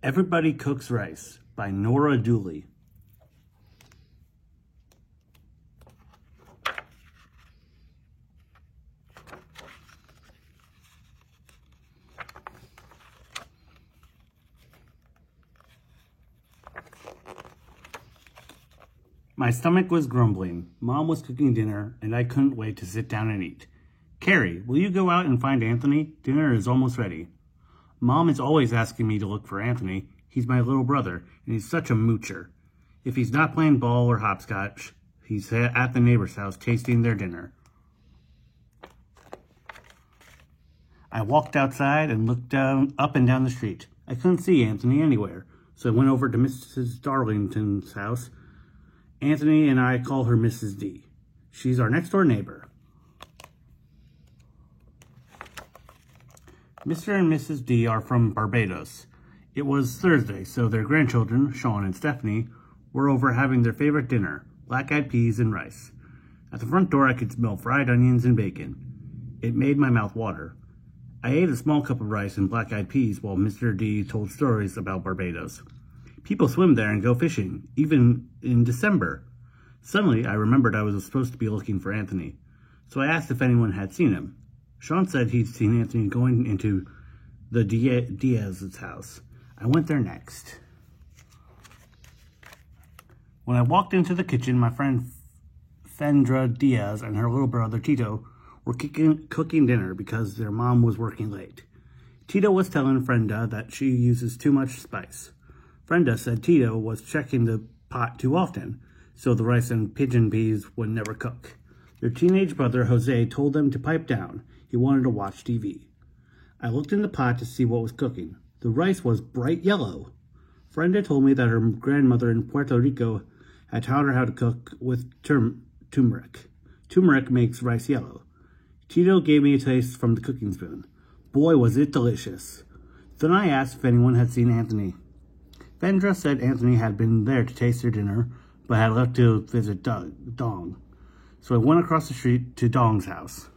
Everybody Cooks Rice by Nora Dooley. My stomach was grumbling. Mom was cooking dinner, and I couldn't wait to sit down and eat. Carrie, will you go out and find Anthony? Dinner is almost ready. Mom is always asking me to look for Anthony. He's my little brother, and he's such a moocher. If he's not playing ball or hopscotch, he's at the neighbor's house tasting their dinner. I walked outside and looked up and down the street. I couldn't see Anthony anywhere, so I went over to Mrs. Darlington's house. Anthony and I call her Mrs. D. She's our next-door neighbor. Mr. and Mrs. D are from Barbados. It was Thursday, so their grandchildren, Sean and Stephanie, were over having their favorite dinner, black-eyed peas and rice. At the front door, I could smell fried onions and bacon. It made my mouth water. I ate a small cup of rice and black-eyed peas while Mr. D told stories about Barbados. People swim there and go fishing, even in December. Suddenly, I remembered I was supposed to be looking for Anthony, so I asked if anyone had seen him. Sean said he'd seen Anthony going into the Diaz's house. I went there next. When I walked into the kitchen, my friend Fendra Diaz and her little brother Tito were cooking dinner because their mom was working late. Tito was telling Frenda that she uses too much spice. Frenda said Tito was checking the pot too often, so the rice and pigeon peas would never cook. Their teenage brother Jose told them to pipe down. He wanted to watch TV. I looked in the pot to see what was cooking. The rice was bright yellow. Frenda told me that her grandmother in Puerto Rico had taught her how to cook with turmeric. Turmeric makes rice yellow. Tito gave me a taste from the cooking spoon. Boy, was it delicious. Then I asked if anyone had seen Anthony. Fendra said Anthony had been there to taste their dinner, but had left to visit Dong. So I went across the street to Dong's house.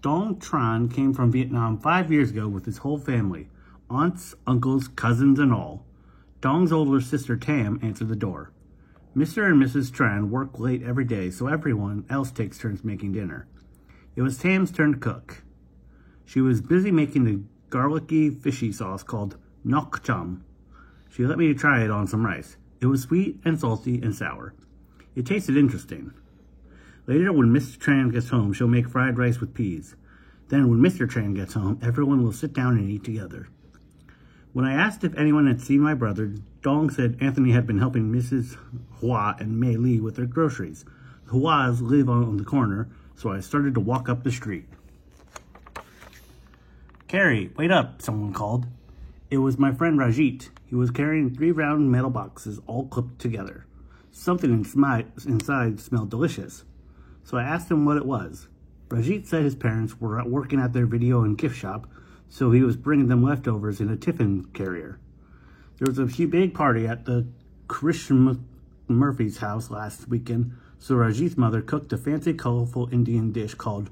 Dong Tran came from Vietnam 5 years ago with his whole family, aunts, uncles, cousins, and all. Dong's older sister Tam answered the door. Mr. and Mrs. Tran work late every day, so everyone else takes turns making dinner. It was Tam's turn to cook. She was busy making the garlicky fishy sauce called Nok Cham. She let me try it on some rice. It was sweet and salty and sour. It tasted interesting. Later, when Mr. Tran gets home, she'll make fried rice with peas. Then, when Mr. Tran gets home, everyone will sit down and eat together. When I asked if anyone had seen my brother, Dong said Anthony had been helping Mrs. Hua and Mei Li with their groceries. The Huas live on the corner, so I started to walk up the street. Carrie, wait up, someone called. It was my friend Rajit. He was carrying 3 round metal boxes all clipped together. Something inside smelled delicious. So I asked him what it was. Rajit said his parents were working at their video and gift shop, so he was bringing them leftovers in a tiffin carrier. There was a big party at the Christian Murphy's house last weekend, so Rajit's mother cooked a fancy, colorful Indian dish called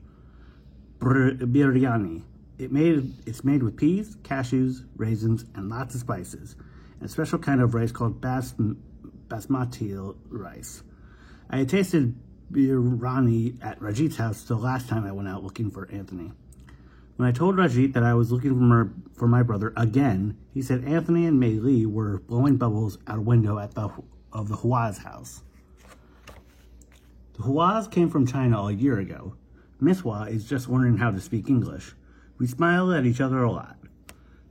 biryani. It's made with peas, cashews, raisins, and lots of spices, and a special kind of rice called basmati rice. I had tasted biryani at Rajit's house the last time I went out looking for Anthony. When I told Rajit that I was looking for my brother again, he said Anthony and Mei Li were blowing bubbles out a window of the Hua's house. The Huas came from China a year ago. Miss Hua is just learning how to speak English. We smile at each other a lot.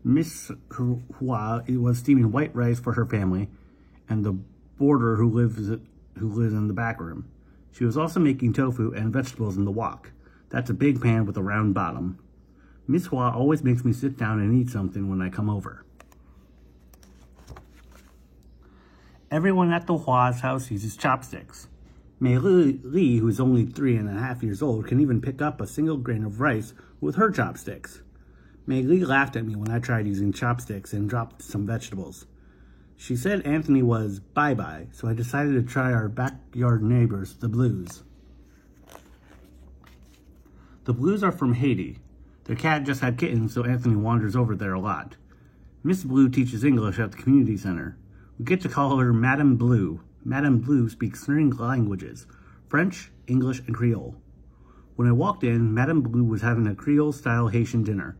Miss Hua was steaming white rice for her family and the boarder who lives in the back room. She was also making tofu and vegetables in the wok. That's a big pan with a round bottom. Miss Hua always makes me sit down and eat something when I come over. Everyone at the Hua's house uses chopsticks. Mei Li, who's only 3.5 years old, can even pick up a single grain of rice with her chopsticks. Mei Li laughed at me when I tried using chopsticks and dropped some vegetables. She said Anthony was bye-bye, so I decided to try our backyard neighbors, the Blues. The Blues are from Haiti. Their cat just had kittens, so Anthony wanders over there a lot. Miss Blue teaches English at the community center. We get to call her Madame Blue. Madame Blue speaks 3 languages: French, English, and Creole. When I walked in, Madame Blue was having a Creole-style Haitian dinner.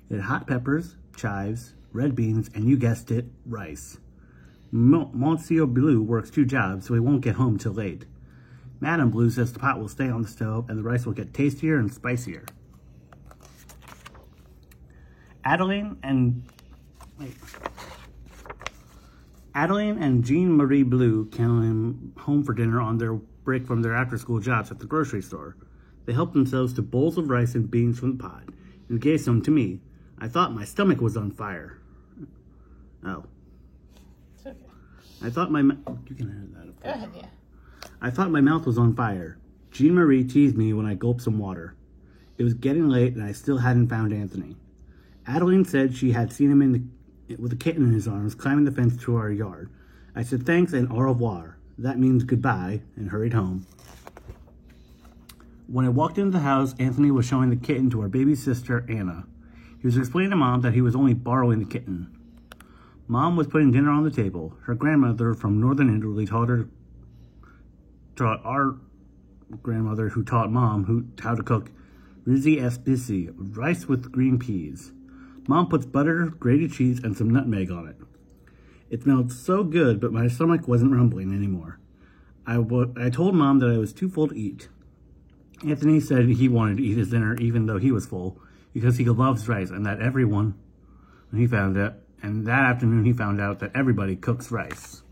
It had hot peppers, chives, red beans, and you guessed it, rice. Monsieur Blue works 2 jobs, so he won't get home till late. Madame Blue says the pot will stay on the stove and the rice will get tastier and spicier. Adeline and Jean-Marie Blue came home for dinner on their break from their after-school jobs at the grocery store. They helped themselves to bowls of rice and beans from the pot and gave some to me. I thought my stomach was on fire. Oh. It's okay. I thought my... You can have that, of course. Go ahead, yeah. I thought my mouth was on fire. Jean-Marie teased me when I gulped some water. It was getting late and I still hadn't found Anthony. Adeline said she had seen him with a kitten in his arms climbing the fence to our yard. I said thanks and au revoir. That means goodbye, and hurried home. When I walked into the house, Anthony was showing the kitten to our baby sister, Anna. He was explaining to Mom that he was only borrowing the kitten. Mom was putting dinner on the table. Her grandmother from northern Italy taught our grandmother, who taught Mom how to cook Rizzi Espisi, rice with green peas. Mom puts butter, grated cheese, and some nutmeg on it. It smelled so good, but my stomach wasn't rumbling anymore. I told Mom that I was too full to eat. Anthony said he wanted to eat his dinner even though he was full, because he loves rice, and that afternoon he found out that everybody cooks rice.